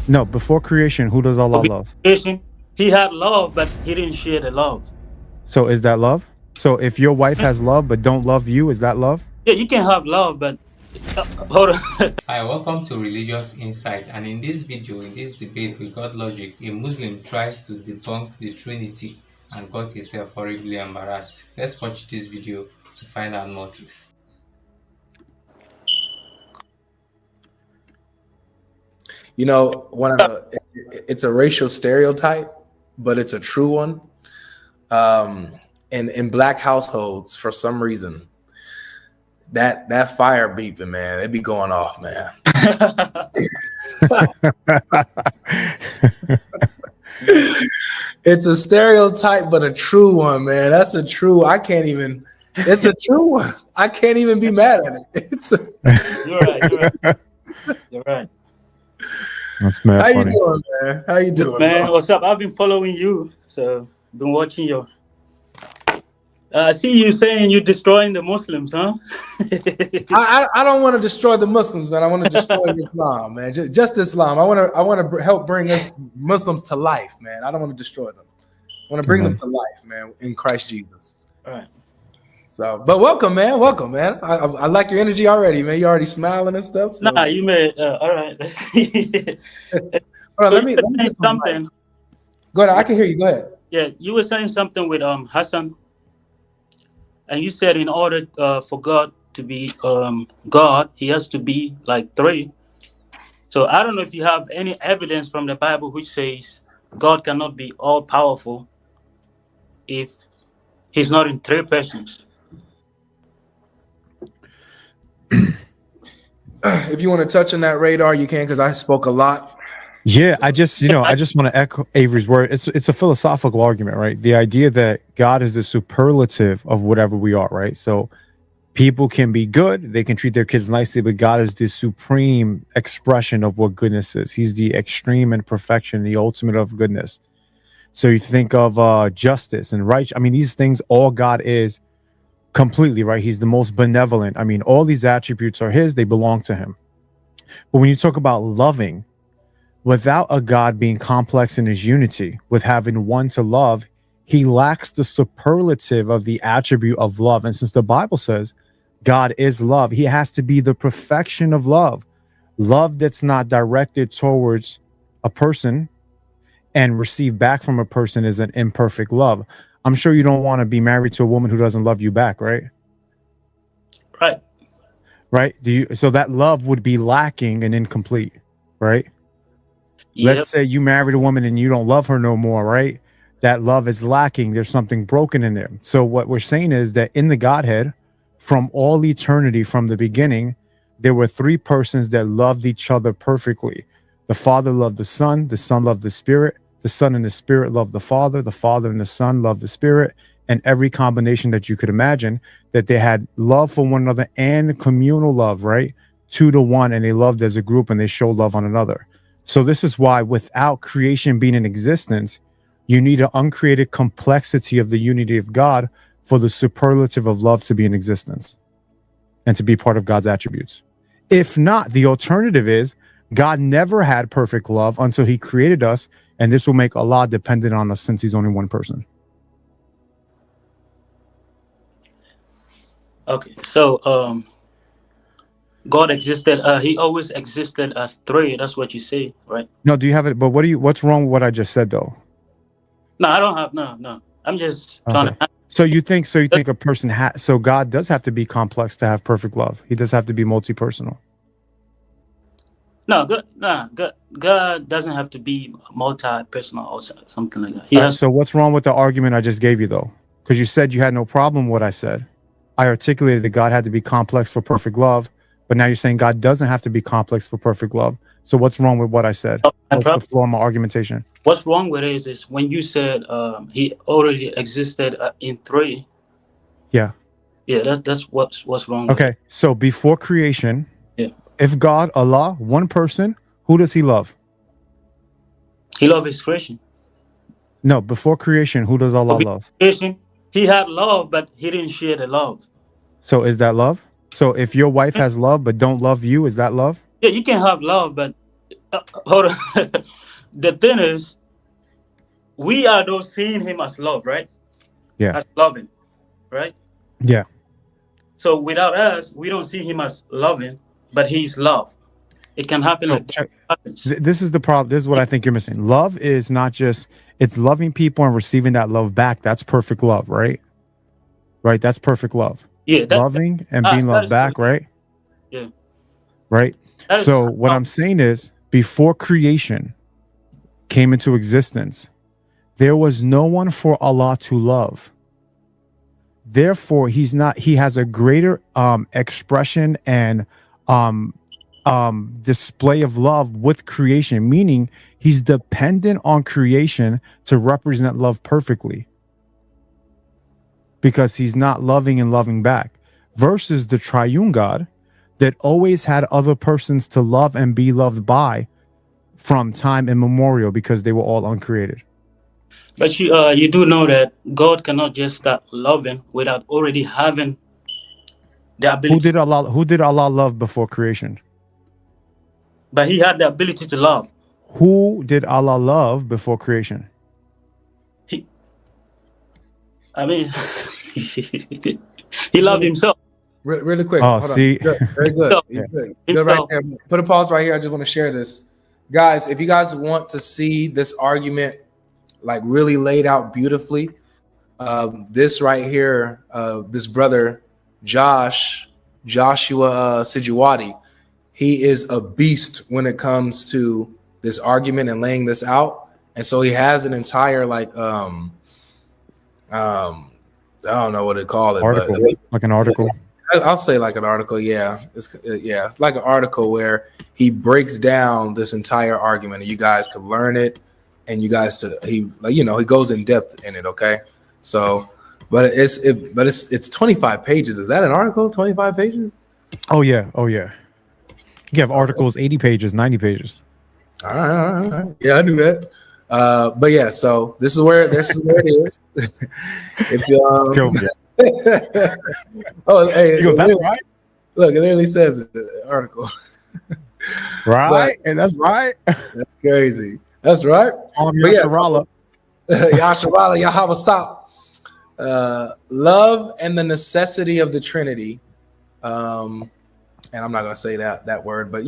No, before creation, who does Allah So love? before creation, he had love, but he didn't share the love. So is that love? So if your wife has love but don't love you, is that love? Yeah, you can have love, but hold on. Hi, welcome to Religious Insight, and in this video, in this debate with God Logic, a Muslim tries to debunk the Trinity and got himself horribly embarrassed. Let's watch this video to find out more truth. You know, it's a racial stereotype, but it's a true one. In black households, for some reason, that fire beeping, man, it be going off, man. It's a stereotype, but a true one, man. That's a true. It's a true one. I can't even be mad at it. You're right. You're right. You're right. That's mad How funny. you doing, man? How you doing, Man, bro? what's up? I've been following you, so been watching your. I see you saying you're destroying the Muslims, huh? I don't want to destroy the Muslims, man. I want to destroy Islam, man. Just Islam. I want to help bring us Muslims to life, man. I don't want to destroy them. I want to bring them to life, man, in Christ Jesus. All right. So, but welcome, man. Welcome, man. I like your energy already, man. You already smiling and stuff. So. Nah, you may. All right. Hold on, let me say get some something. light. Go ahead. I can hear you. Go ahead. Yeah, you were saying something with Hassan, and you said in order for God to be God, he has to be like three. So I don't know if you have any evidence from the Bible which says God cannot be all powerful if he's not in three persons. If you want to touch on that radar, you can, because I spoke a lot. Yeah, I just want to echo Avery's word. It's a philosophical argument, right? The idea that God is the superlative of whatever we are, right? So people can be good, they can treat their kids nicely, but God is the supreme expression of what goodness is. He's the extreme and perfection, the ultimate of goodness. So you think of justice and right. I mean, these things, all God is completely, right? He's the most benevolent. I mean, all these attributes are his, they belong to him. But when you talk about loving, without a God being complex in his unity, with having one to love, he lacks the superlative of the attribute of love. And since the Bible says God is love, he has to be the perfection of love. Love that's not directed towards a person and received back from a person is an imperfect love. I'm sure you don't want to be married to a woman who doesn't love you back, right? Right. Right? So that love would be lacking and incomplete, right? Yep. Let's say you married a woman and you don't love her no more, right? That love is lacking. There's something broken in there. So what we're saying is that in the Godhead, from all eternity, from the beginning, there were three persons that loved each other perfectly. The Father loved the Son loved the Spirit, the Son and the Spirit loved the Father and the Son loved the Spirit, and every combination that you could imagine, that they had love for one another and communal love, right? 2 to 1, and they loved as a group and they showed love on another. So this is why without creation being in existence, you need an uncreated complexity of the unity of God for the superlative of love to be in existence and to be part of God's attributes. If not, the alternative is God never had perfect love until he created us, and this will make Allah dependent on us since he's only one person. Okay. So God existed. He always existed as three. That's what you say, right? No, do you have it? But what's wrong with what I just said though? No, I don't have no. I'm just trying to. So you think a person so God does have to be complex to have perfect love. He does have to be multi-personal. No, God doesn't have to be multi-personal or something like that. So what's wrong with the argument I just gave you though? Because you said you had no problem with what I said. I articulated that God had to be complex for perfect love, but now you're saying God doesn't have to be complex for perfect love. So what's wrong with what I said? What's the flaw in my argumentation? What's wrong with it is when you said he already existed in three. Yeah. Yeah, that's what's wrong. Okay, so before creation, yeah, if God, Allah, one person, who does he love? He loves his creation. No, before creation, who does Allah love? Creation, he had love, but he didn't share the love. So is that love? So if your wife has love but don't love you, is that love? Yeah, you can have love, but hold on. The thing is, we are those seeing him as love, right? Yeah. As loving, right? Yeah. So without us, we don't see him as loving, but he's love. It can happen So like that. check. Happens. This is the problem. This is what I think you're missing. Love is not just it's loving people and receiving that love back. That's perfect love, right? Right. That's perfect love. Yeah, that Loving and being us. That loved is true. back, right? Yeah, Right. that is So what love. I'm saying is, before creation came into existence, there was no one for Allah to love. Therefore, he has a greater expression and um display of love with creation, meaning he's dependent on creation to represent love perfectly because he's not loving and loving back, versus the triune God that always had other persons to love and be loved by from time immemorial because they were all uncreated. But you do know that God cannot just start loving without already having the Who ability. did Allah love before creation? But he had the ability to love. Who did Allah love before creation? He, I mean, he loved himself. Really quick. Oh, Hold see. on. Good. Very good. Himself. He's good. Yeah. Good right there. Put a pause right here. I just want to share this. Guys, if you guys want to see this argument like really laid out beautifully, this right here, this brother, Joshua Sijuwadi, he is a beast when it comes to this argument and laying this out. And so he has an entire like I don't know what to call it, Article, but like an article. I'll say like an article. Yeah, it's like an article where he breaks down this entire argument, and you guys could learn it, and you guys he goes in depth in it. Okay, so it's 25 pages. Is that an article? 25 pages? Oh yeah. You have articles 80 pages, 90 pages. All right. Yeah, I knew that. But yeah, so this is where it is. If you oh, hey, He goes, that's right. Look, it literally says it, the article. Right, and that's right. That's crazy. That's right. Yasharala. Yasharala, Yahavasap. Love and the necessity of the Trinity. And I'm not gonna say that word, but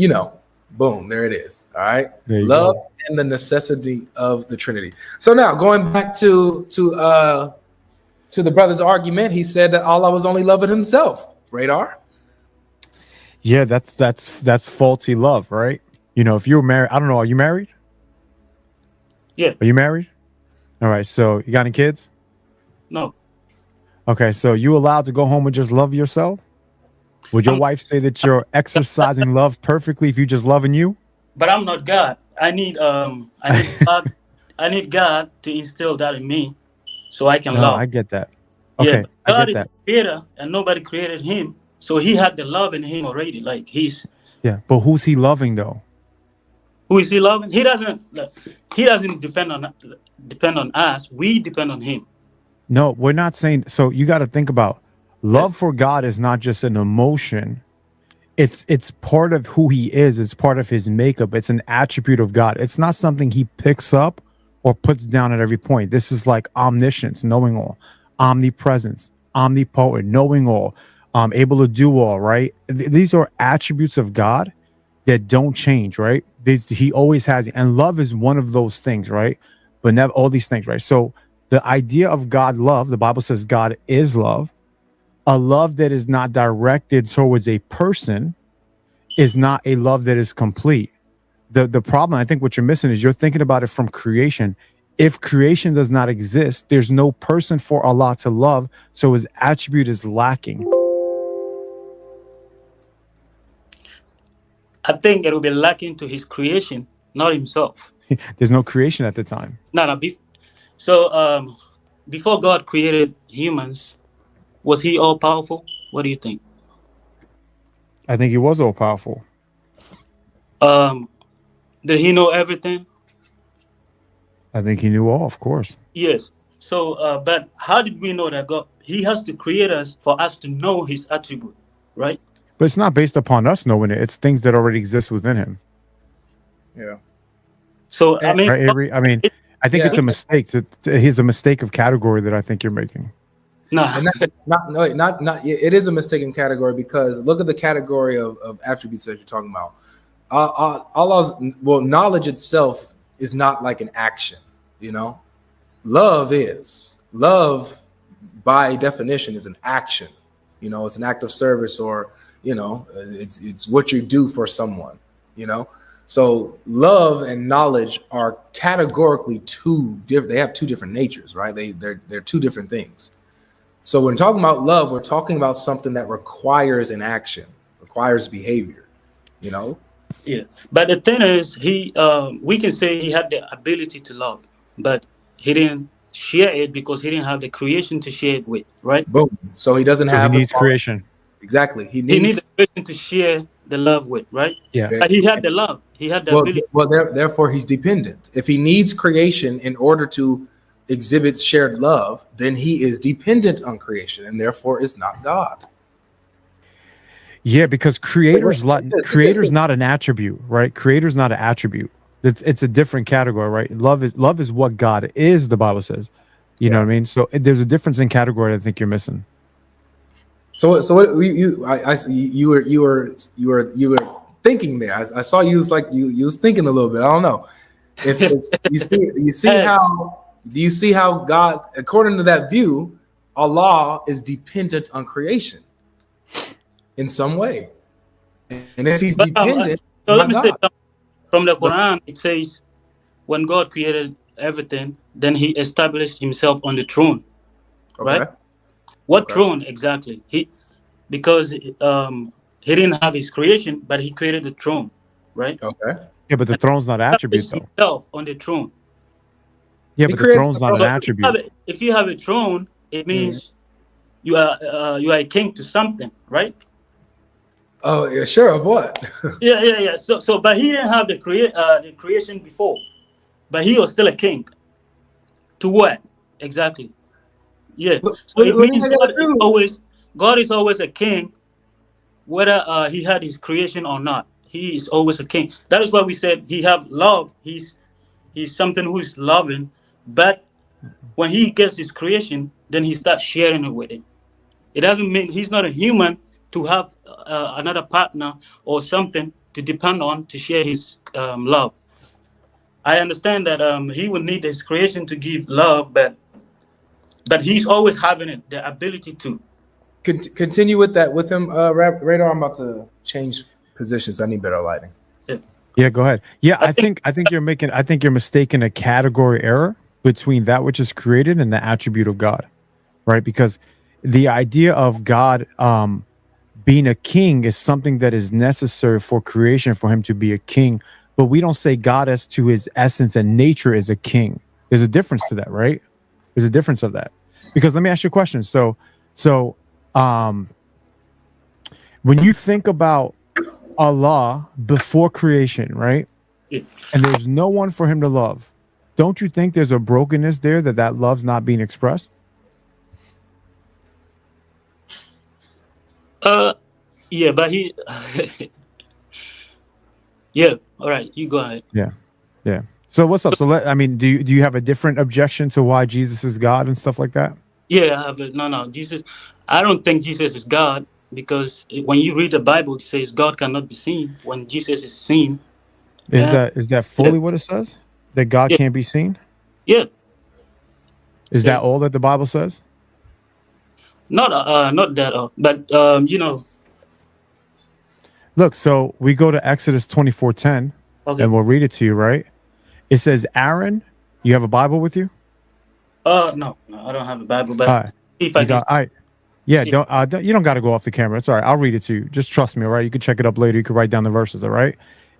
boom, there it is. All right. Love and the necessity of the Trinity. So now going back to the brother's argument, he said that Allah was only loving himself. Radar. Yeah, that's faulty love, right? If you're married, I don't know, are you married? Yeah. Are you married? All right, so you got any kids? No. Okay, so you allowed to go home and just love yourself? Would your wife say that you're exercising love perfectly if you just loving you? But I'm not God. I need God. I need God to instill that in me, so I can No, love. I get that. Okay, Yeah, I God get is that. the creator, and nobody created him, so he had the love in him already. Like Yeah, but who's he loving though? who is he loving? He doesn't. He doesn't depend on us. We depend on him. No, we're not saying. So you got to think about love for God is not just an emotion. It's part of who he is. It's part of his makeup. It's an attribute of God. It's not something he picks up or puts down at every point. This is like omniscience, knowing all, omnipresence, omnipotent, knowing all, able to do all, right? These are attributes of God that don't change, right? He always has, and love is one of those things, right? But never all these things, right? So the idea of God love, the Bible says God is love. A love that is not directed towards a person is not a love that is complete. The problem, I think what you're missing is you're thinking about it from creation. If creation does not exist, there's no person for Allah to love, so his attribute is lacking. I think it will be lacking to his creation, not himself. There's no creation at the time. No. So before God created humans, was he all powerful? What do you think? I think he was all powerful. Did he know everything? I think he knew all, of course. Yes. So, but how did we know that God? He has to create us for us to know his attribute, right? But it's not based upon us knowing it. It's things that already exist within him. Yeah. So I mean, Right, Avery? I mean, I think Yeah. it's a mistake. He's a mistake of category that I think you're making. no. And not it is a mistaken category, because look at the category of attributes that you're talking about. Allah's, well, knowledge itself is not like an action, you know. Love by definition is an action, you know. It's an act of service, or, you know, it's what you do for someone, you know. So love and knowledge are categorically two different. They have two different natures, right? They're two different things. So when talking about love, we're talking about something that requires an action, requires behavior, you know. Yeah, but the thing is, we can say he had the ability to love, but he didn't share it because he didn't have the creation to share it with, right? Boom. So he doesn't So he have the needs creation. exactly. He He needed needs. the creation to share the love with, right? Yeah. But he had the love. He had the Well, ability. therefore he's dependent. If he needs creation in order to exhibit shared love, then he is dependent on creation, and therefore is not God. Yeah, because creator's Listen. not an attribute, right? Creator's not an attribute. It's a different category, right? Love is what God is, the Bible says. You know what I mean? So there's a difference in category I think you're missing. So what you were thinking there. I saw you was like you was thinking a little bit. I don't know if it's, you see how God, according to that view, Allah is dependent on creation in some way, and if he's dependent, So let me say God. something. From the Quran, it says, when God created everything, then he established himself on the throne, right? Okay. What throne exactly? Because he didn't have his creation, but he created the throne, right? Okay. Yeah, but the throne's not an attribute though. Himself on the throne. Yeah, He but the created throne's the not an throne. attribute. If you have a throne, it means you are a king to something, right? Oh yeah, sure. Of what? Yeah. So, but he didn't have the creation before, but he was still a king. To what exactly? Yeah. So it means God is always a king, whether he had his creation or not. He is always a king. That is why we said he have love. He's something who is loving, but when he gets his creation, then he starts sharing it with him. It doesn't mean he's not a human to have another partner or something to depend on to share his love. I understand that he would need his creation to give love, but he's always having it, the ability to. Continue with that with him, Radar. I'm about to change positions. I need better lighting. Yeah, go ahead. Yeah, I think you're mistaking a category error between that which is created and the attribute of God, right? Because the idea of God being a king is something that is necessary for creation, for him to be a king. But we don't say God as to his essence and nature is a king. There's a difference to that, right? There's a difference of that. Because let me ask you a question. So when you think about Allah before creation, right? Yeah. And there's no one for him to love. Don't you think there's a brokenness there that love's not being expressed? Yeah, but he. Yeah. All right. You go ahead. Yeah. So what's up? So do you have a different objection to why Jesus is God and stuff like that? Yeah, I have it. No, Jesus. I don't think Jesus is God, because when you read the Bible, it says God cannot be seen. When Jesus is seen, Is that fully what it says? That God can't be seen? Yeah. Is that all that the Bible says? Not that, but Look, so we go to Exodus 24:10, and we'll read it to you, right? It says, Aaron, you have a Bible with you? No, I don't have a Bible, but if I can. Yeah, you don't got to go off the camera. It's all right. I'll read it to you. Just trust me, all right? You can check it up later. You can write down the verses, all right?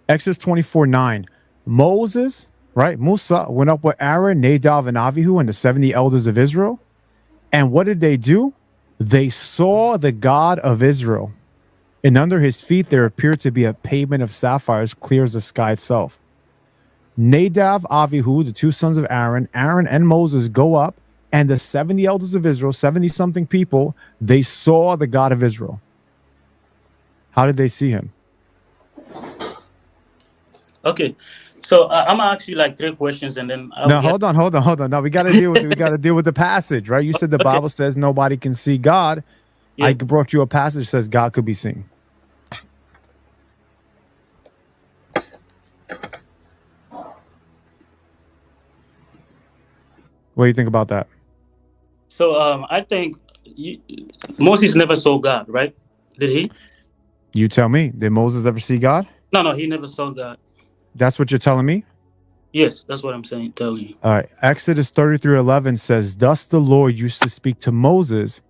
Exodus 24:9. Moses, right? Musa went up with Aaron, Nadab, and Abihu, and the 70 elders of Israel. And what did they do? They saw the God of Israel. And under his feet there appeared to be a pavement of sapphires, clear as the sky itself. Nadab, Abihu, the two sons of Aaron and Moses go up, and the 70 elders of Israel, 70-something people, they saw the God of Israel. How did they see him? Okay, So I'm gonna ask you like 3 questions, and then I'll No, get. hold on. Now we got to deal with the passage, right? You said the Okay. Bible says nobody can see God. I Yeah. brought you a passage that says God could be seen. What do you think about that? So I think Moses never saw God, right? Did he? You tell me. Did Moses ever see God? No, no, he never saw God. That's what you're telling me? Yes, that's what I'm saying. Telling you. All right. Exodus 33:11 says, "Thus the Lord used to speak to Moses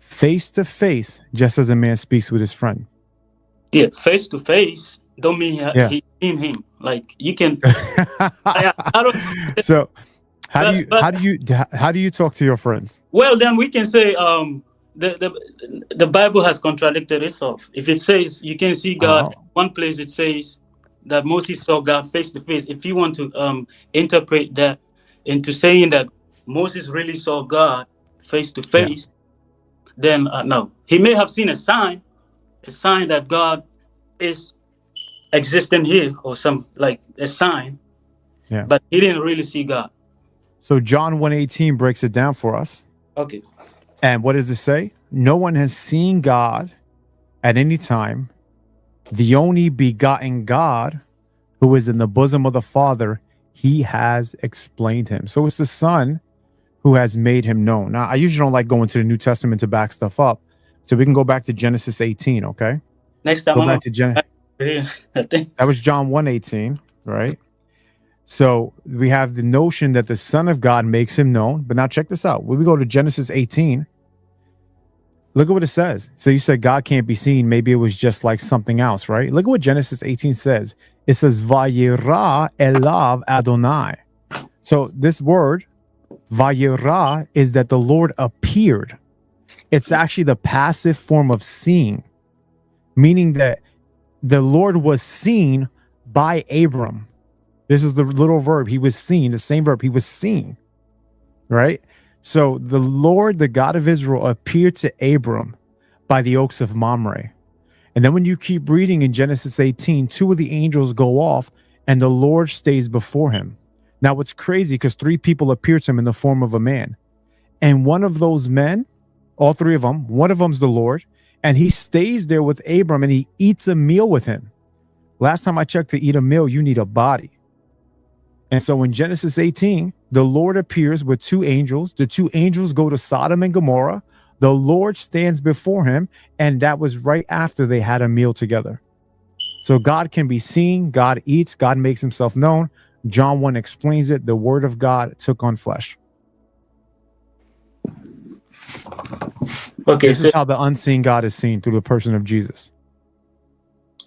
face to face, just as a man speaks with his friend." Yeah, face to face don't mean Yeah. he seen him. Like you can. I don't. So how do But you talk to your friends? well, then we can say the Bible has contradicted itself. If it says you can see God, Oh, one place it says that Moses saw God face to face. If you want to interpret that into saying that Moses really saw God face to yeah. face, then no, he may have seen a sign that God is existing here, or some like a sign, Yeah. but he didn't really see God. So John 1:18 breaks it down for us. Okay. And what does it say? No one has seen God at any time. The only begotten God who is in the bosom of the Father, he has explained him. So it's the Son who has made him known. Now, I usually don't like going to the New Testament to back stuff up. So we can go back to Genesis 18, okay? Next time Go I'm back to I think. that was John 1:18, right? So we have the notion that the Son of God makes him known. But now check this out. When we go to Genesis 18, look at what it says. So you said God can't be seen. Maybe it was just like something else, right? Look at what Genesis 18 says. It says, Vayera elav Adonai. So this word, Vayera, is that the Lord appeared. It's actually the passive form of seeing, meaning that the Lord was seen by Abram. This is the little verb. He was seen, the same verb. He was seen, right? So the Lord, the God of Israel, appeared to Abram by the oaks of Mamre. And then when you keep reading in Genesis 18, two of the angels go off and the Lord stays before him. Now, what's crazy, because three people appear to him in the form of a man. And one of those men, all three of them, one of them's the Lord, and he stays there with Abram and he eats a meal with him. Last time I checked, to eat a meal, you need a body. And so in Genesis 18, the Lord appears with two angels. The two angels go to Sodom and Gomorrah. The Lord stands before him. And that was right after they had a meal together. So God can be seen. God eats. God makes himself known. John 1 explains it. The word of God took on flesh. Okay. This is how the unseen God is seen, through the person of Jesus.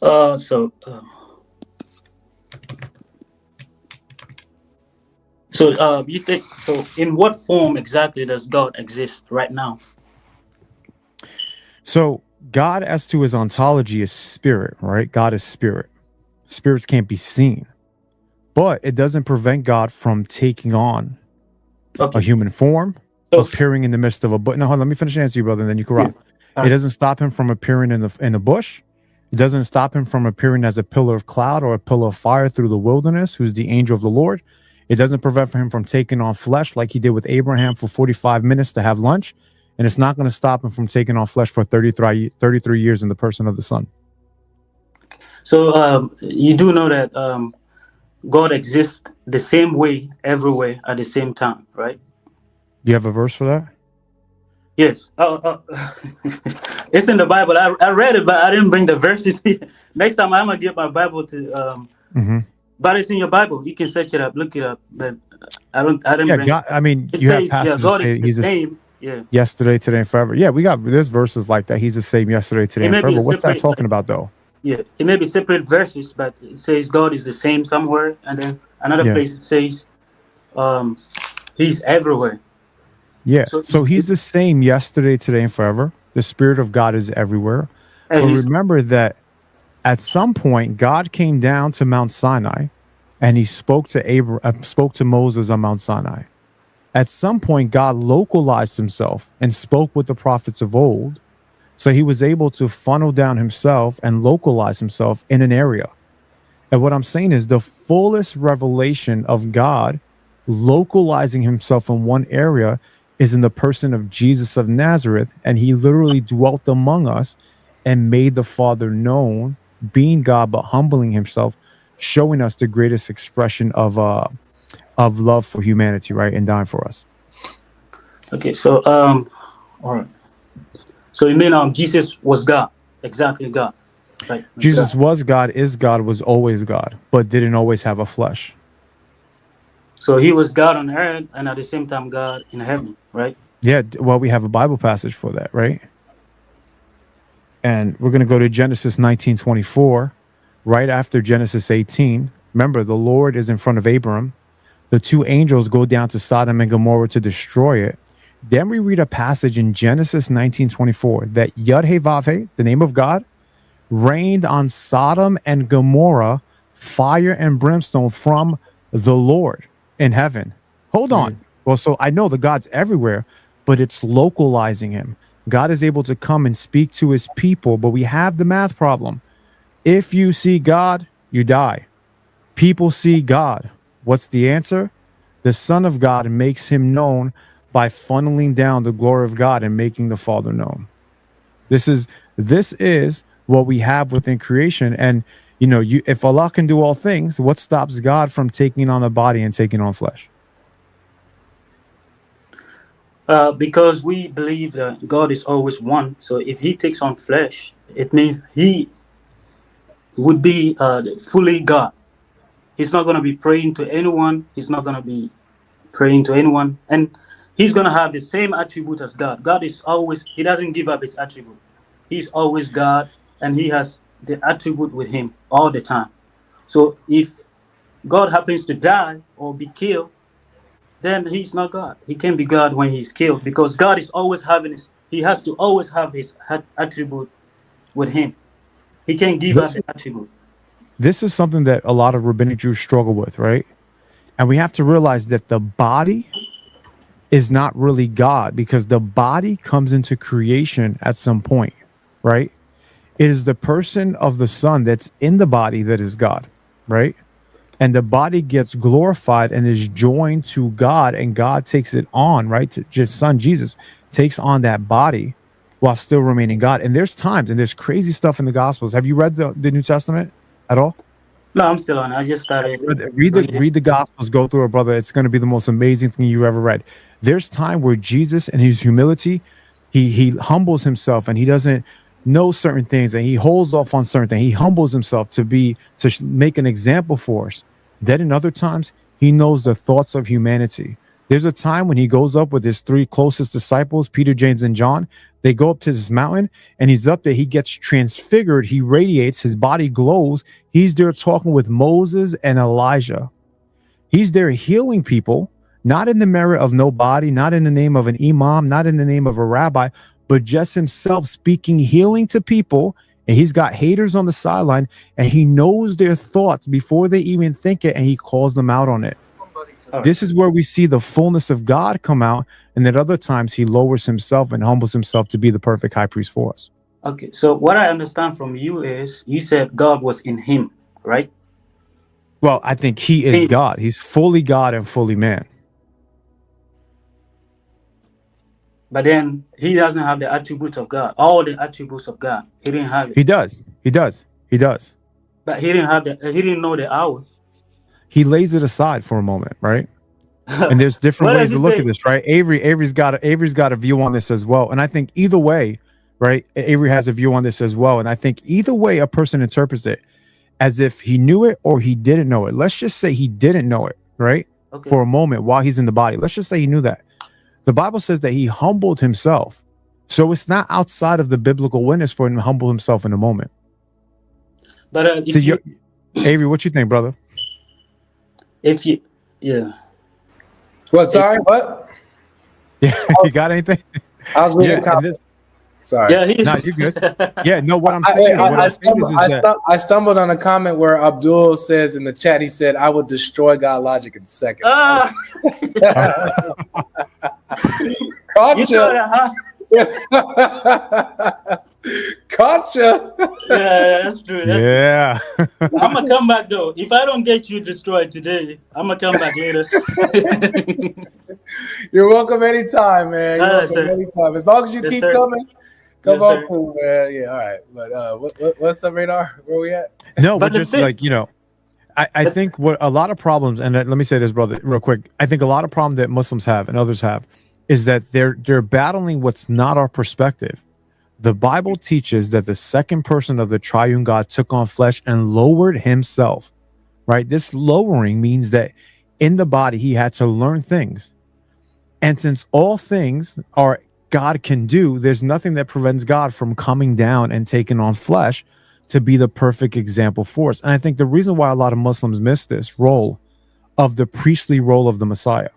So you think so? In what form exactly does God exist right now? So God, as to his ontology, is spirit, right? God is spirit. Spirits can't be seen, but it doesn't prevent God from taking on a human form, appearing in the midst of a bush. Now, hold on, let me finish answering you, brother, and then you can rock. It doesn't stop him from appearing in the bush. It doesn't stop him from appearing as a pillar of cloud or a pillar of fire through the wilderness, who's the angel of the Lord. It doesn't prevent him from taking on flesh like he did with Abraham for 45 minutes to have lunch. And it's not going to stop him from taking on flesh for 33 years in the person of the Son. So you do know that God exists the same way everywhere at the same time, right? Do you have a verse for that? Yes. It's in the Bible. I read it, but I didn't bring the verses. Next time I'm gonna get my Bible to but it's in your Bible. You can search it up, look it up. But I didn't bring God, I mean, it. you have Says, passages God say is he's the the same. Yeah. Yesterday, today, and forever. Yeah, there's verses like that. He's the same yesterday, today, and forever. What's that talking about, though? Yeah, it may be separate verses, but it says God is the same somewhere, and then another place it says he's everywhere. Yeah. So he's the same yesterday, today, and forever. The Spirit of God is everywhere. But remember that at some point, God came down to Mount Sinai and he spoke to Moses on Mount Sinai. At some point, God localized himself and spoke with the prophets of old. So he was able to funnel down himself and localize himself in an area. And what I'm saying is the fullest revelation of God localizing himself in one area is in the person of Jesus of Nazareth. And he literally dwelt among us and made the Father known, being God, but humbling himself, showing us the greatest expression of love for humanity, right? And dying for us. Okay, so all right. So you mean Jesus was God, exactly God, right? Jesus God. was God, is God, was always God, but didn't always have a flesh. So he was God on earth and at the same time God in heaven, right? Yeah, well, we have a Bible passage for that, right? And we're going to go to Genesis 19:24, right after Genesis 18. Remember, the Lord is in front of Abram. The two angels go down to Sodom and Gomorrah to destroy it. Then we read a passage in Genesis 19:24 that Yud-Heh-Vav-Heh, the name of God, rained on Sodom and Gomorrah fire and brimstone from the Lord in heaven. Hold on. Well, so I know the God's everywhere, but it's localizing him. God is able to come and speak to his people, but we have the math problem. If you see God, you die. People see God. What's the answer? The Son of God makes him known by funneling down the glory of God and making the Father known. This is what we have within creation. And if Allah can do all things, what stops God from taking on a body and taking on flesh? Because we believe that God is always one. So if he takes on flesh, it means he would be fully God. He's not going to be praying to anyone. He's not going to be praying to anyone. And he's going to have the same attribute as God. God is always, he doesn't give up his attribute. He's always God, and he has the attribute with him all the time. So if God happens to die or be killed, then he's not God. He can be God when he's killed, because God is always he has to always have his attribute with him. He can't give up the attribute. This is something that a lot of rabbinic Jews struggle with, right? And we have to realize that the body is not really God, because the body comes into creation at some point, right? It is the person of the Son that's in the body that is God, right? And the body gets glorified and is joined to God, and God takes it on, right? Just Son Jesus takes on that body while still remaining God. And there's times, and there's crazy stuff in the Gospels. Have you read the New Testament at all? No, I'm still on. I just started. Read the Gospels, go through it, brother. It's going to be the most amazing thing you ever read. There's time where Jesus, in his humility, he humbles himself, and he doesn't know certain things, and he holds off on certain things. He humbles himself to make an example for us. Then in other times, he knows the thoughts of humanity. There's a time when he goes up with his three closest disciples, Peter, James, and John. They go up to this mountain, and he's up there. He gets transfigured. He radiates. His body glows. He's there talking with Moses and Elijah. He's there healing people, not in the merit of nobody, not in the name of an imam, not in the name of a rabbi, but just himself speaking healing to people. And he's got haters on the sideline, and he knows their thoughts before they even think it, and he calls them out on it. This is where we see the fullness of God come out, and at other times he lowers himself and humbles himself to be the perfect high priest for us. Okay, so what I understand from you is you said God was in him, right? Well, I think he is God. He's fully God and fully man. But then he doesn't have the attributes of God, all the attributes of God. He didn't have it. He does. But he didn't know the hour. He lays it aside for a moment, right? And there's different ways to look at this, right? Avery's got a view on this as well. And I think either way, right? Avery has a view on this as well. And I think either way a person interprets it, as if he knew it or he didn't know it. Let's just say he didn't know it, right? Okay. For a moment while he's in the body. Let's just say he knew that. The Bible says that he humbled himself. So it's not outside of the biblical witness for him to humble himself in a moment. But Avery, what you think, brother? What? Sorry, what? Yeah, you got anything? I was reading comments. Sorry. Yeah, you're good. Yeah, no, what I'm saying is, I stumbled on a comment where Abdul says in the chat, he said, I would destroy God logic in a second. Gotcha. Yeah, that's true. That's true. Yeah. I'm gonna come back though. If I don't get you destroyed today, I'm gonna come back later. You're welcome anytime, man. You're welcome sir. anytime. As long as you Yes, keep sir. coming, come Yes, on, sir. cool, man. Yeah, all right. But what's up, Radar? Where we at? No, But but the just thing- like, you know, I But- think what a lot of problems, and let me say this, brother, real quick. I think a lot of problem that Muslims have and others have is that they're battling what's not our perspective. The Bible teaches that the second person of the triune God took on flesh and lowered himself, right? This lowering means that in the body, he had to learn things. And since all things are God can do, there's nothing that prevents God from coming down and taking on flesh to be the perfect example for us. And I think the reason why a lot of Muslims miss this role of the priestly role of the Messiah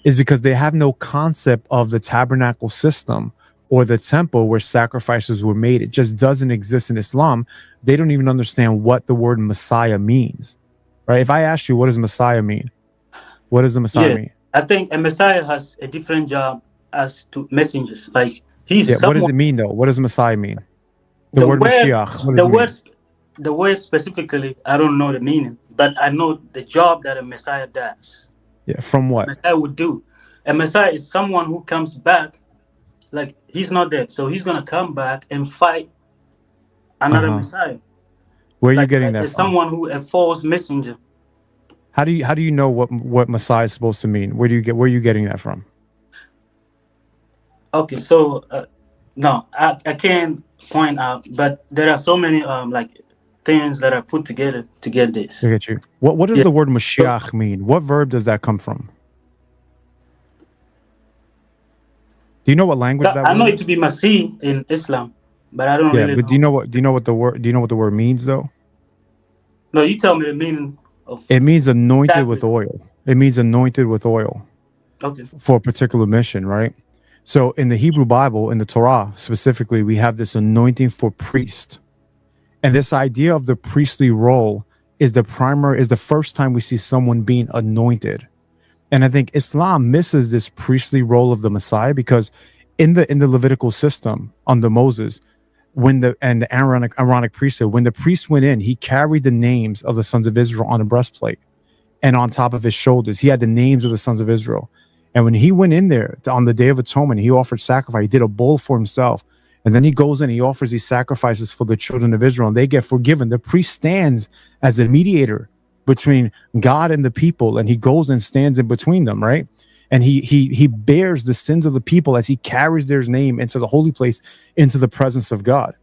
is because they have no concept of the tabernacle system or the temple where sacrifices were made. It just doesn't exist in Islam. They don't even understand what the word Messiah means, right? If I asked you, what does Messiah mean? What does the Messiah mean? I think a Messiah has a different job as to messengers. Like he's Yeah, someone. what does it mean though? What does Messiah mean? The word Mashiach. What does it mean? The word specifically, I don't know the meaning, but I know the job that a Messiah does. Yeah, from what? Messiah would do. A Messiah is someone who comes back, like he's not dead, so he's gonna come back and fight another Messiah. Where are you getting that it's from? someone who a false messenger. How do you know what Messiah is supposed to mean? Where are you getting that from? Okay, so no, I can't point out, but there are so many like things that are put together to get this. I get you. What does the word Mashiach mean? What verb does that come from? Do you know what language that I know word it to be Masih in Islam, but I don't really but know. do you know what the word means though? No, you tell me the meaning of It means anointed exactly. with oil. It means anointed with oil. Okay. For a particular mission, right? So in the Hebrew Bible, in the Torah specifically, we have this anointing for priest. And this idea of the priestly role is the first time we see someone being anointed. And I think Islam misses this priestly role of the Messiah because in the Levitical system under Moses, the Aaronic priesthood, when the priest went in, he carried the names of the sons of Israel on a breastplate, and on top of his shoulders, he had the names of the sons of Israel. And when he went in there on the Day of Atonement, he offered sacrifice. He did a bull for himself. And then he goes in, he offers these sacrifices for the children of Israel, and they get forgiven. The priest stands as a mediator between God and the people, and he goes and stands in between them, right? And he bears the sins of the people as he carries their name into the holy place, into the presence of God.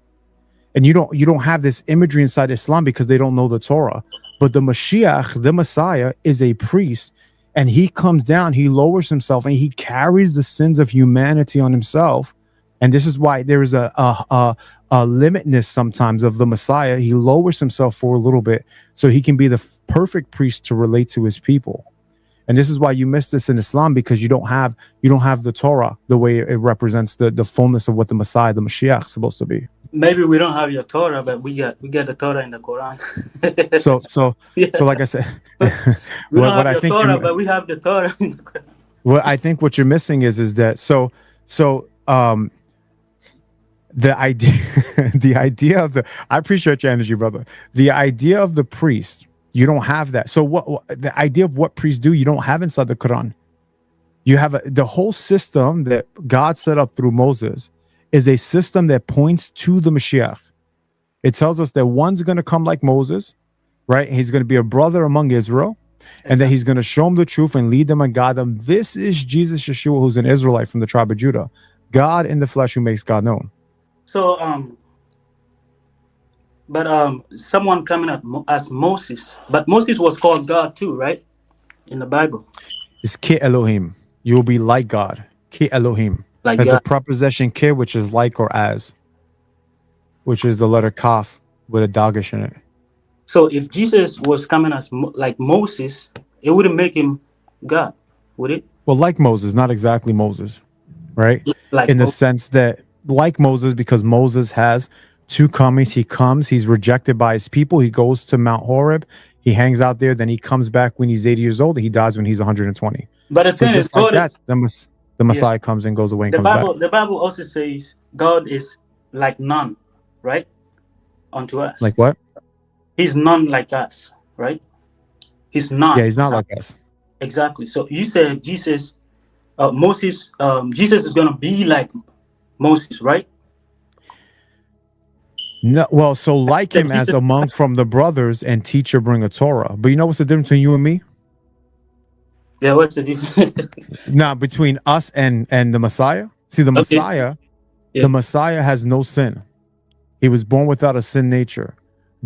And you don't have this imagery inside Islam because they don't know the Torah. But the Mashiach, the Messiah, is a priest, and he comes down, he lowers himself, and he carries the sins of humanity on himself. And this is why there is a limitness sometimes of the Messiah. He lowers himself for a little bit so he can be the perfect priest to relate to his people. And this is why you miss this in Islam, because you don't have the Torah the way it represents the fullness of what the Messiah, the Mashiach, is supposed to be. Maybe we don't have your Torah, but we got the Torah in the Quran. So like I said, we don't have the Torah, but we have the Torah in the Quran. Well, I think what you're missing is that the idea of I appreciate your energy, brother. The idea of the priest, you don't have that. So what the idea of what priests do, you don't have inside the Quran. You have the whole system that God set up through Moses is a system that points to the Mashiach. It tells us that one's going to come like Moses, right? He's going to be a brother among Israel, and that he's going to show them the truth and lead them and guide them. This is Jesus Yeshua, who's an Israelite from the tribe of Judah, God in the flesh who makes God known. So, someone coming up as Moses, but Moses was called God too, right? In the Bible. It's Ki Elohim. You will be like God. Ki Elohim. Like as God. The preposition Ki, which is like or as, which is the letter Kaf with a dagish in it. So if Jesus was coming as like Moses, it wouldn't make him God, would it? Well, like Moses, not exactly Moses, right? Like in the sense that like Moses, because Moses has two comings. He comes, he's rejected by his people. He goes to Mount Horeb. He hangs out there. Then he comes back when he's 80 years old. He dies when he's 120. But the thing just is, like that, the Messiah comes and goes away and comes back. The Bible also says God is like none. right? Unto us. Like what? He's none like us, right? He's Yeah, none. he's not like us. Exactly. So you said Jesus, Jesus is gonna be like Moses, right? No, well, so like That him as Jesus, a monk from the brothers and teacher bring a Torah. But you know what's the difference between you and me? yeah, what's the difference? Now, between us and the Messiah. See, Okay, yeah, the Messiah has no sin. He was born without a sin nature,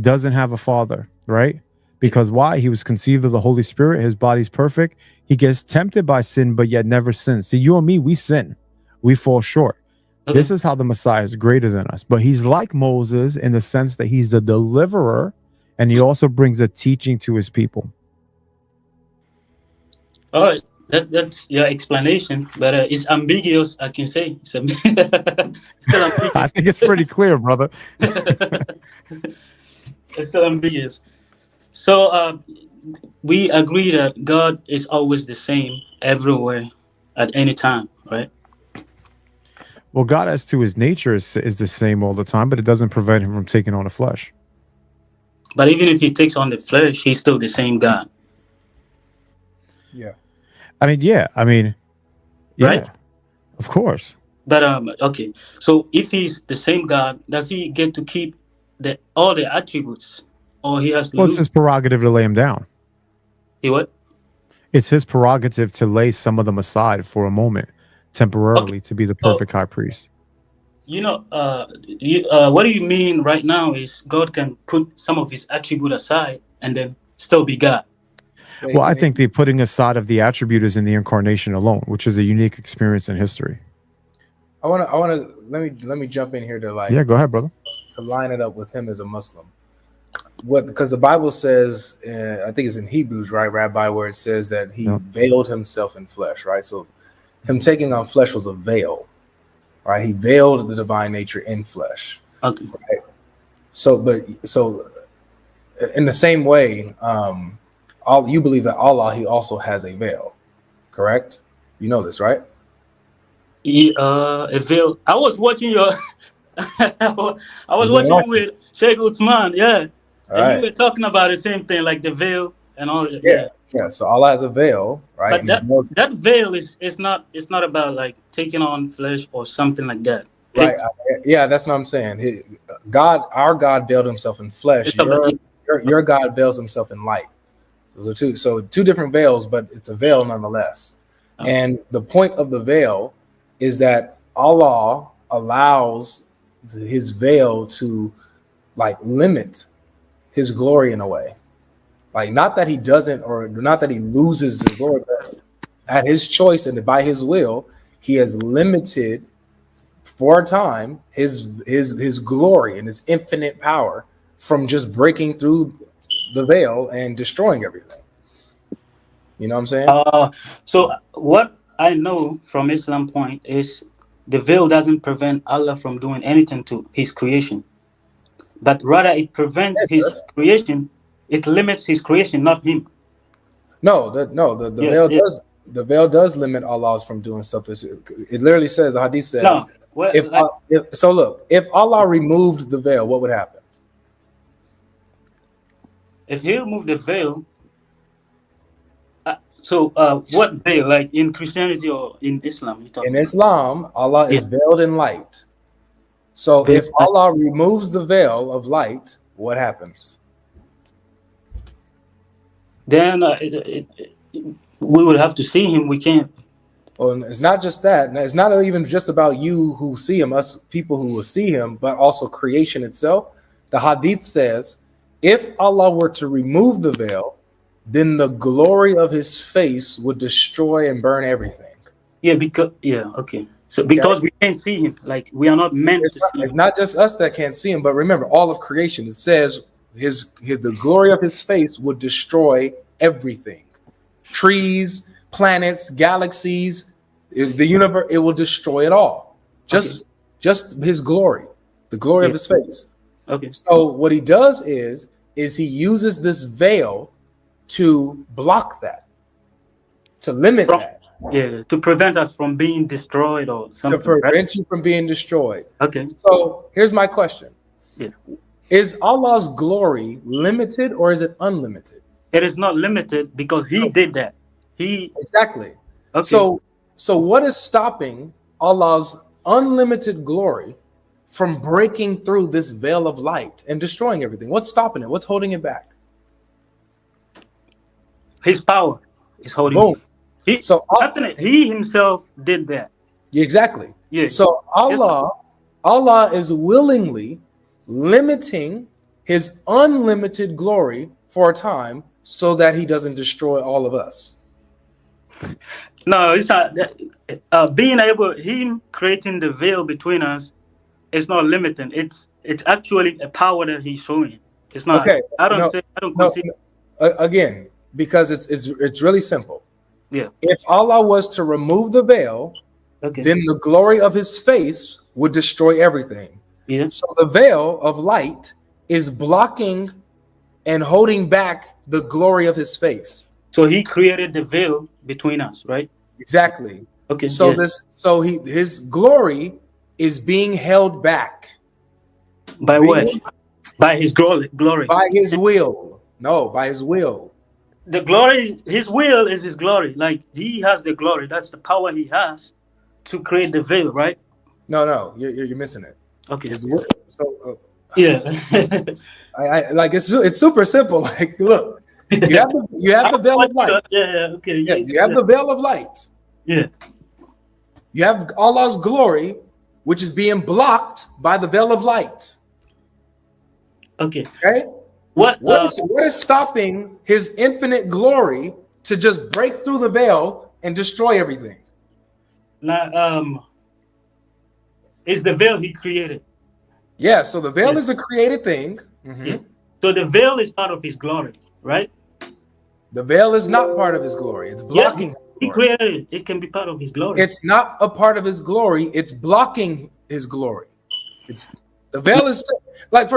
doesn't have a father, right? Because why? He was conceived of the Holy Spirit. His body's perfect. He gets tempted by sin, but yet never sins. See, you and me, we sin. We fall short. okay. This is how the Messiah is greater than us. But he's like Moses in the sense that he's the deliverer, and he also brings a teaching to his people. All right, that's your explanation, but it's ambiguous. I can say it's still I ambiguous. think it's pretty clear, brother. It's still ambiguous. So we agree that God is always the same everywhere at any time, right? Well, God as to his nature is the same all the time, but it doesn't prevent him from taking on the flesh. But even if he takes on the flesh, he's still the same God, Yeah. Yeah. Yeah, right? of course. But okay. So if he's the same God, does he get to keep all the attributes, or he has to Well, it's lose? his prerogative to lay him down. He what? It's his prerogative to lay some of them aside for a moment, temporarily, Okay. to be the So perfect high priest. what do you mean right now is God can put some of his attribute aside and then still be God. Well, I think the putting aside of the attribute is in the incarnation alone, which is a unique experience in history. I want to let me jump in here to Yeah, go ahead, brother. to line it up with him as a Muslim. Because the Bible says, I think it's in Hebrews, right, Rabbi, where it says that he veiled himself in flesh, right? So him taking on flesh was a veil, right? He veiled the divine nature in flesh. Okay. Right? So in the same way, you believe that Allah, he also has a veil, correct? You know this, right? A veil. I was watching your I was watching you with Sheikh Uthman, yeah. All and right. you were talking about the same thing, like the veil and all that. Yeah. So Allah has a veil, right? But that veil is not about like taking on flesh or something like that. Right. Yeah, that's what I'm saying. Our God veiled himself in flesh. Your God veils himself in light. So two different veils, but it's a veil nonetheless. Oh. And the point of the veil is that Allah allows his veil to like limit his glory in a way. Like not that he doesn't, or not that he loses his glory, but at his choice and by his will, he has limited for a time his glory and his infinite power from just breaking through the veil and destroying everything. You know what I'm saying? So what I know from Islam point is the veil doesn't prevent Allah from doing anything to his creation, but rather it prevents his creation. It limits his creation, not him. No, the veil does. The veil does limit Allah from doing something. It literally says, the hadith says, no, well, if Allah removed the veil, what would happen? If he removed the veil, what veil? Like in Christianity or in Islam? In Islam, Allah is veiled in light. So if Allah removes the veil of light, what happens? Then we would have to see him. We can't. Well, it's not just that. It's not even just about you who see him, us people who will see him, but also creation itself. The hadith says, if Allah were to remove the veil, then the glory of his face would destroy and burn everything. Okay. So because we can't see him, like we are not meant to see him. It's not just us that can't see him, but remember, all of creation, it says the glory of his face would destroy everything. Trees, planets, galaxies, the universe, it will destroy it all. Just his glory, the glory of his face. Okay. So what he does is he uses this veil to block that, to limit that. Yeah, to prevent us from being destroyed or something. To prevent you from being destroyed. Okay. So here's my question. Yeah. Is Allah's glory limited or is it unlimited? It is not limited because he did that. He Exactly. okay. So what is stopping Allah's unlimited glory from breaking through this veil of light and destroying everything? What's stopping it? What's holding it back? His power is holding. Boom. He So he himself did that. exactly. Yeah. So Allah is willingly limiting his unlimited glory for a time so that he doesn't destroy all of us. No, it's not that. Being able, him creating the veil between us, it's not limiting. It's actually a power that he's showing. It's not. Okay. I don't consider. Again, because it's really simple. Yeah. If Allah was to remove the veil, Okay. then the glory of his face would destroy everything. Yeah. So the veil of light is blocking and holding back the glory of his face. So he created the veil between us, right? Exactly. Okay. So yeah. his glory is being held back. By what? By his glory. By his will. No, by his will. The glory, his will is his glory. Like he has the glory. That's the power he has to create the veil, right? No, you're missing it. Okay. His will. So yeah. I like it's super simple. Like, look, you have the veil of light. Yeah. Okay. Yeah, you have the veil of light. Yeah. You have Allah's glory, which is being blocked by the veil of light. Okay. Okay. What is stopping his infinite glory to just break through the veil and destroy everything? Now, it's the veil he created. Yeah. So the veil is a created thing. Mm-hmm. Yeah. So the veil is part of his glory, right? The veil is not part of his glory. It's blocking. Yes, he created it. It can be part of his glory. It's not a part of his glory. It's blocking his glory. It's the veil is like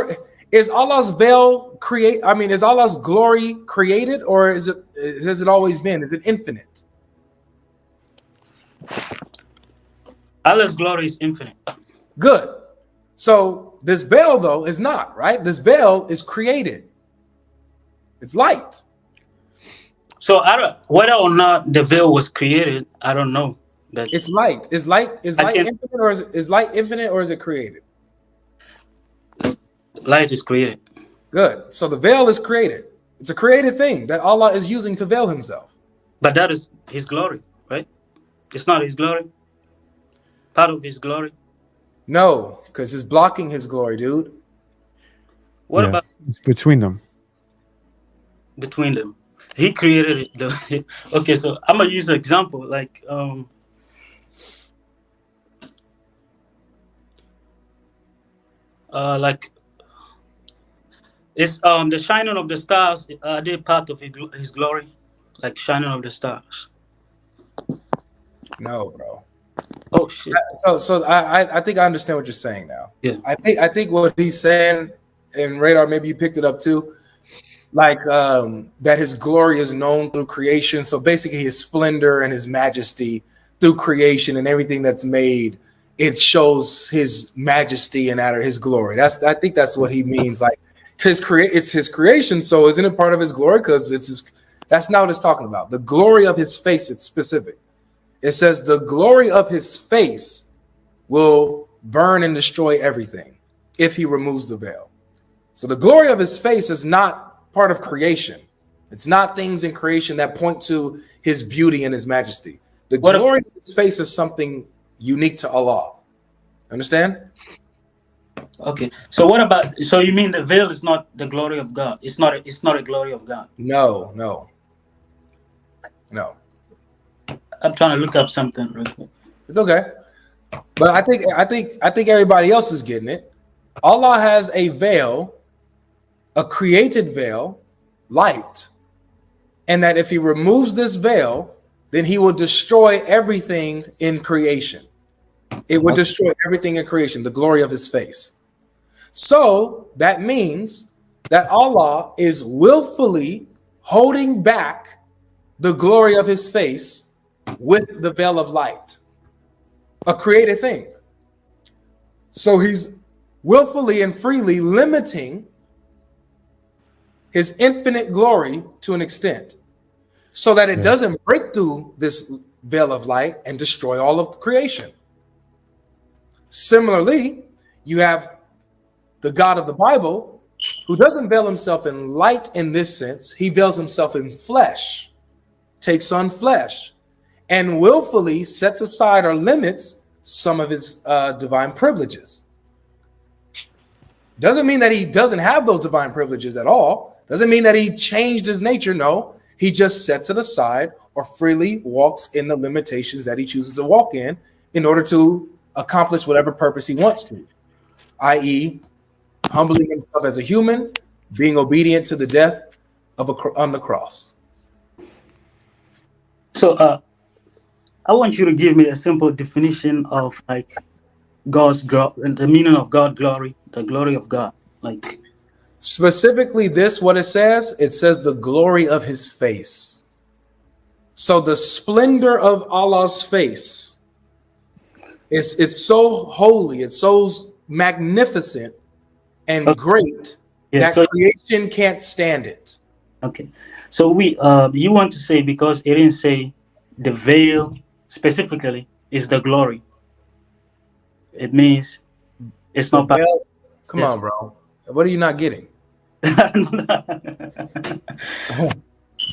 is Allah's veil is Allah's glory created or has it always been? Is it infinite? Allah's glory is infinite. Good. So this veil though is not, right? This veil is created. It's light. So whether or not the veil was created, I don't know. But it's light. Is light infinite or is light infinite or is it created? Light is created. Good. So the veil is created. It's a created thing that Allah is using to veil himself. But that is his glory, right? It's not his glory. Part of his glory. No, because it's blocking his glory, dude. What about it's between them? Between them. He created it. Okay, so I'm gonna use an example like it's the shining of the stars. They're part of his glory, like shining of the stars. No, bro. Oh shit. So I think I understand what you're saying now. Yeah. I think what he's saying, and Radar, maybe you picked it up too, like that his glory is known through creation. So basically his splendor and his majesty through creation and everything that's made, it shows his majesty and his glory. I think that's what he means. Like it's his creation. So isn't it part of his glory? Because that's not what it's talking about. The glory of his face, it's specific. It says the glory of his face will burn and destroy everything if he removes the veil. So the glory of his face is not part of creation. It's not things in creation that point to his beauty and his majesty. The glory of his face is something unique to Allah. Understand? Okay. So what about? So you mean the veil is not the glory of God? It's not a glory of God. No. I'm trying to look up something real quick. It's okay. But I think everybody else is getting it. Allah has a veil, a created veil, light, and that if he removes this veil, then he will destroy everything in creation. It would destroy everything in creation, the glory of his face. So that means that Allah is willfully holding back the glory of his face with the veil of light, a created thing. So he's willfully and freely limiting his infinite glory to an extent so that it doesn't break through this veil of light and destroy all of creation. Similarly, you have the God of the Bible who doesn't veil himself in light in this sense. He veils himself in flesh, takes on flesh, and willfully sets aside or limits some of his divine privileges. Doesn't mean that he doesn't have those divine privileges at all. Doesn't mean that he changed his nature. No, he just sets it aside or freely walks in the limitations that he chooses to walk in order to accomplish whatever purpose he wants to, i.e., humbling himself as a human, being obedient to the death of on the cross. So I want you to give me a simple definition of like God's the meaning of God glory, the glory of God. Like specifically this, what it says the glory of his face. So the splendor of Allah's face it's so holy, it's so magnificent and great that creation can't stand it. Okay. So you want to say, because it didn't say the veil specifically is the glory, it means it's not bad. Come on, bro. What are you not getting?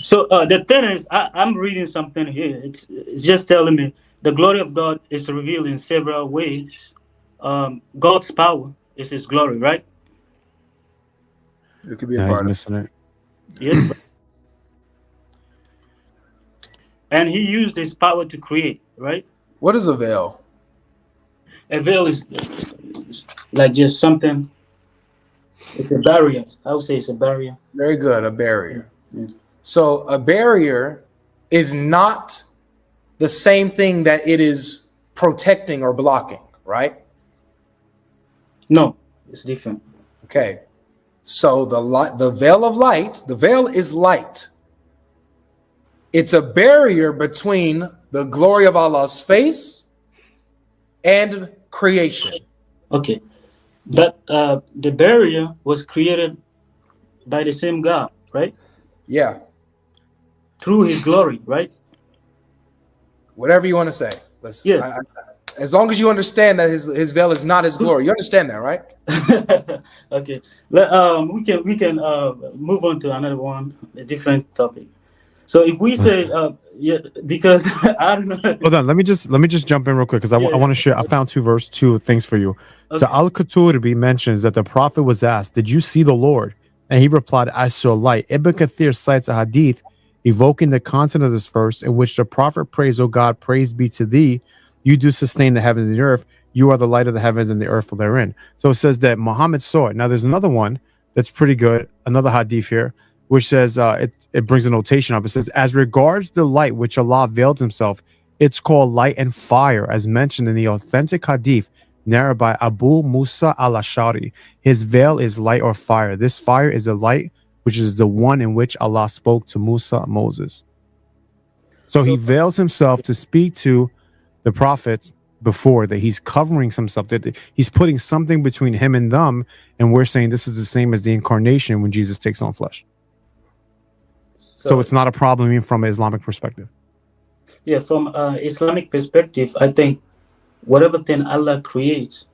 So the thing is, I'm reading something here. It's just telling me the glory of God is revealed in several ways. God's power is his glory, right? It could be a part he's missing it. Yeah. And he used his power to create, right? What is a veil? A veil is like just something. It's a barrier. I would say it's a barrier. Very good, a barrier. Yeah. So a barrier is not the same thing that it is protecting or blocking, right? No, it's different. Okay. So the veil of light, the veil is light. It's a barrier between the glory of Allah's face and creation. Okay. But the barrier was created by the same God, right? Yeah. Through his glory, right? Whatever you want to say. As long as you understand that his veil is not his glory. You understand that, right? Okay. We can move on to another one, a different topic. So if we say because I don't know. Hold on, let me just jump in real quick because I want to share. I found two things for you. Okay. So Al-Qurtubi mentions that the prophet was asked, "Did you see the Lord?" And he replied, "I saw light." Ibn Kathir cites a hadith evoking the content of this verse in which the prophet prays, "O God, praise be to thee. You do sustain the heavens and the earth. You are the light of the heavens and the earth therein." So it says that Muhammad saw it. Now there's another one that's pretty good, another hadith here, which says it brings a notation up. It says, "As regards the light which Allah veiled himself, it's called light and fire, as mentioned in the authentic hadith narrated by Abu Musa al-Ashari. His veil is light or fire. This fire is a light, which is the one in which Allah spoke to Moses." So he veils himself to speak to the prophets before that. He's covering himself, that he's putting something between him and them, and we're saying this is the same as the incarnation when Jesus takes on flesh. So it's not a problem even from an Islamic perspective. Yeah, from Islamic perspective, I think whatever thing Allah creates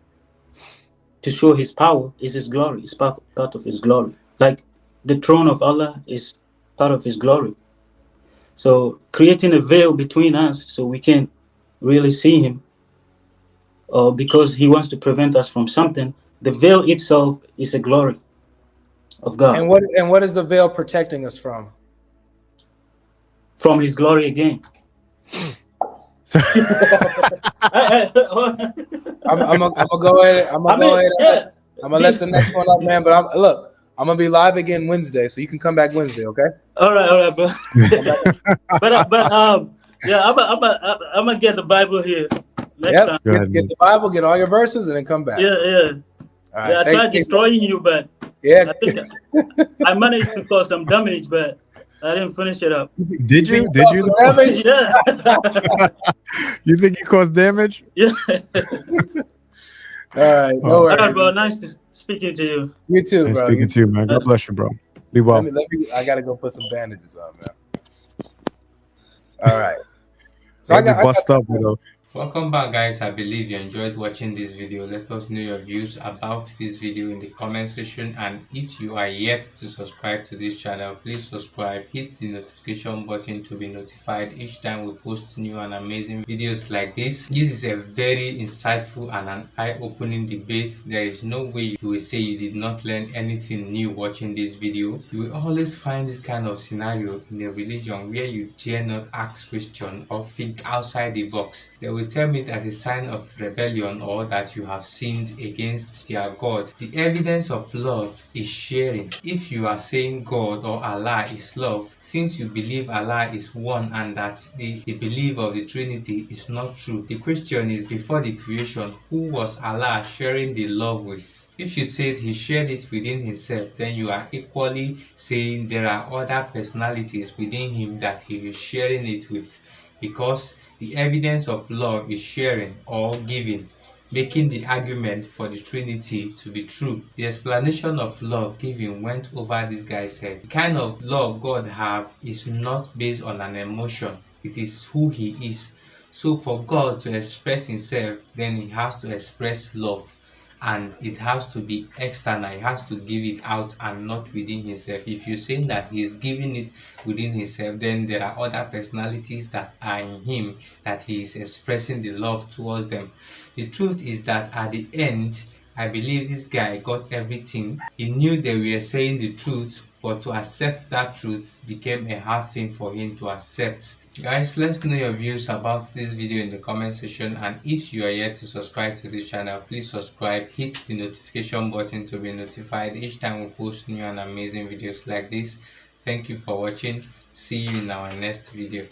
to show his power is his glory. It's part of his glory. Like the throne of Allah is part of his glory. So creating a veil between us so we can't really see him, or because he wants to prevent us from something, the veil itself is a glory of God. And what is the veil protecting us from? From his glory again. So I'm gonna go ahead. I'm gonna let the next one up, man. But I'm gonna be live again Wednesday, so you can come back Wednesday, okay? All right, bro. but yeah, I'm gonna get the Bible here next time. Get the Bible, get all your verses, and then come back. Yeah. All right, I tried destroying you, but I think I managed to cause some damage, but I didn't finish it up. Did you? Damage? Yeah. You think you caused damage? Yeah. All right, no Oh, All right, worries. bro. Nice to speaking to you. You too, nice bro. You speaking to you, too. man. Uh, God bless you, bro. Be Let well. me. I gotta go put some bandages on, man. All right. So Hey, be I got bust up, you know. Welcome back, guys. I believe you enjoyed watching this video. Let us know your views about this video in the comment section, and if you are yet to subscribe to this channel, please subscribe, hit the notification button to be notified each time we post new and amazing videos like this. This is a very insightful and an eye-opening debate. There is no way you will say you did not learn anything new watching this video. You will always find this kind of scenario in a religion where you dare not ask questions or think outside the box. They will tell me that a sign of rebellion or that you have sinned against their God. The evidence of love is sharing. If you are saying God or Allah is love, since you believe Allah is one and that the belief of the Trinity is not true, the question is, before the creation, who was Allah sharing the love with? If you said he shared it within himself, then you are equally saying there are other personalities within him that he is sharing it with, because the evidence of love is sharing or giving, making the argument for the Trinity to be true. The explanation of love given went over this guy's head. The kind of love God have is not based on an emotion. It is who he is. So for God to express himself, then he has to express love, and it has to be external. He has to give it out and not within himself. If you're saying that he is giving it within himself, then there are other personalities that are in him that he is expressing the love towards them. The truth is that at the end, I believe this guy got everything. He knew they were saying the truth, but to accept that truth became a hard thing for him to accept. Guys, let's know your views about this video in the comment section, and if you are yet to subscribe to this channel, please subscribe, hit the notification button to be notified each time we post new and amazing videos like this. Thank you for watching. See you in our next video.